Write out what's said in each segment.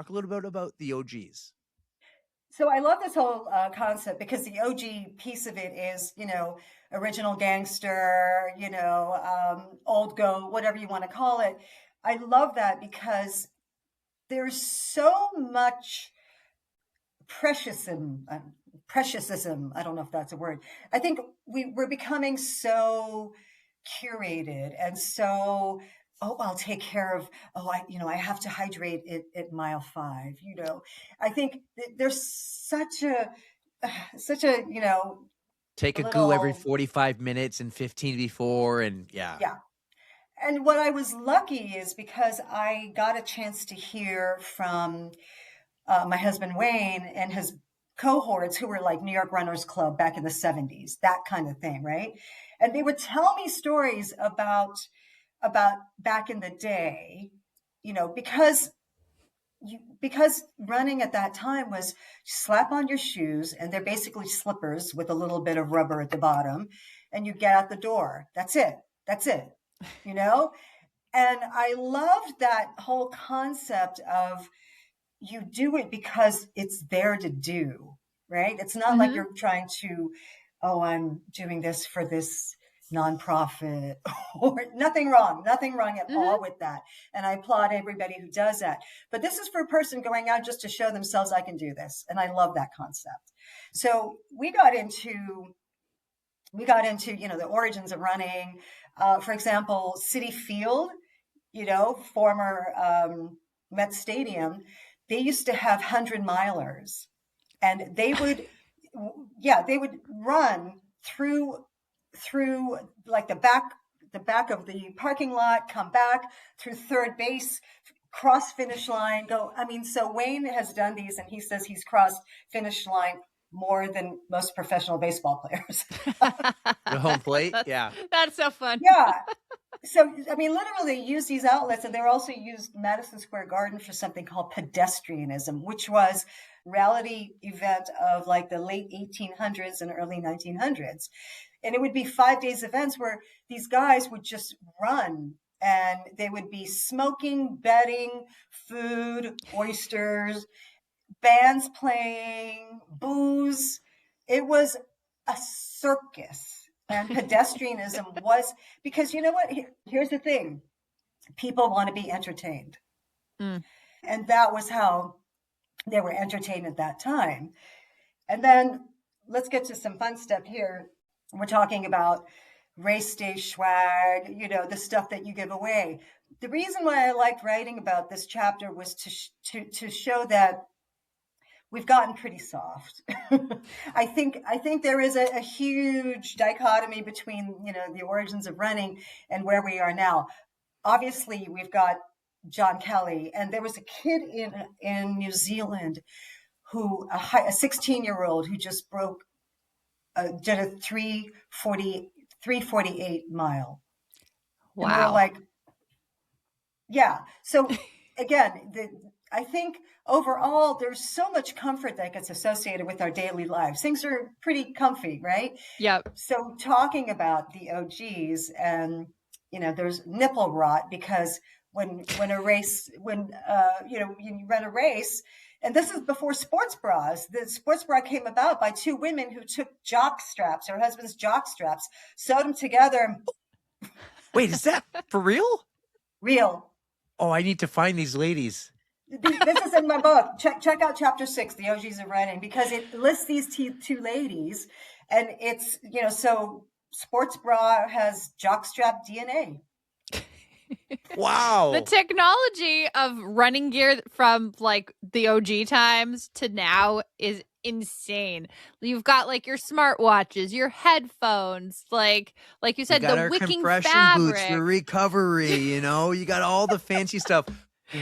Talk a little bit about the OGs. So I love this whole concept because the OG piece of it is, original gangster, old goat, whatever you want to call it. I love that because there's so much preciousism. Preciousism. I don't know if that's a word. I think we're becoming so curated and so, oh, I'll take care of, I have to hydrate at mile 5. I think there's such a, Take a goo every little, 45 minutes and 15 before. And yeah. yeah. And what I was lucky is because I got a chance to hear from my husband Wayne and his cohorts who were like New York Runners Club back in the 70s, that kind of thing, right? And they would tell me stories about back in the day, because running at that time was slap on your shoes and they're basically slippers with a little bit of rubber at the bottom and you get out the door. That's it. And I loved that whole concept of you do it because it's there to do, right? It's not like you're trying to, oh, I'm doing this for this nonprofit or nothing wrong at all with that. And I applaud everybody who does that. But this is for a person going out just to show themselves I can do this. And I love that concept. So we got into, the origins of running. For example, Citi Field, former Met Stadium, they used to have 100-milers and they would run through like the back of the parking lot, come back through third base, cross finish line, go. I mean, so Wayne has done these and he says he's crossed finish line more than most professional baseball players. The home plate. Yeah. That's so fun. Yeah. So, I mean, literally use these outlets, and they were also used Madison Square Garden for something called pedestrianism, which was reality event of like the late 1800s and early 1900s. And it would be 5 days events where these guys would just run and they would be smoking, betting, food, oysters, bands playing, booze. It was a circus. And pedestrianism was, because you know what? Here's the thing. People want to be entertained. And that was how they were entertained at that time. And then let's get to some fun stuff here. We're talking about race day swag, the stuff that you give away. The reason why I liked writing about this chapter was to show that we've gotten pretty soft. I think there is a huge dichotomy between, the origins of running and where we are now. Obviously, we've got John Kelly, and there was a kid in New Zealand who, a 16-year-old who just did a 348 mile. Wow. And we're like, yeah. So again, I think overall, there's so much comfort that gets associated with our daily lives. Things are pretty comfy, right? Yep. So talking about the OGs, and there's nipple rot because when you run a race, and this is before sports bras. The sports bra came about by two women who took jock straps, their husband's jock straps, sewed them together, and Wait, is that for real? Real. Oh, I need to find these ladies. This is in my book. Check out chapter 6, the OGs of Running, because it lists these two ladies, and it's, so sports bra has jockstrap DNA. Wow. The technology of running gear from like the OG times to now is insane. You've got like your smartwatches, your headphones, like you said, got the our wicking compression fabric. boots for recovery, you got all the fancy stuff.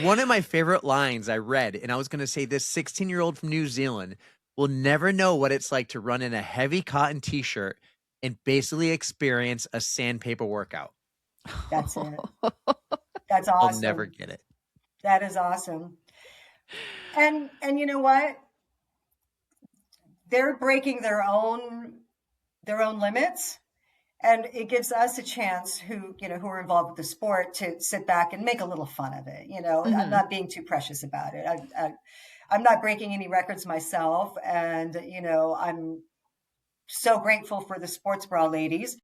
One of my favorite lines I read, and I was going to say this 16-year-old from New Zealand will never know what it's like to run in a heavy cotton t-shirt and basically experience a sandpaper workout. That's it. That's awesome. I'll never get it. That is awesome. And you know what? They're breaking their own limits, And it gives us a chance who are involved with the sport to sit back and make a little fun of it. I'm not being too precious about it. I'm not breaking any records myself. And, I'm so grateful for the sports bra ladies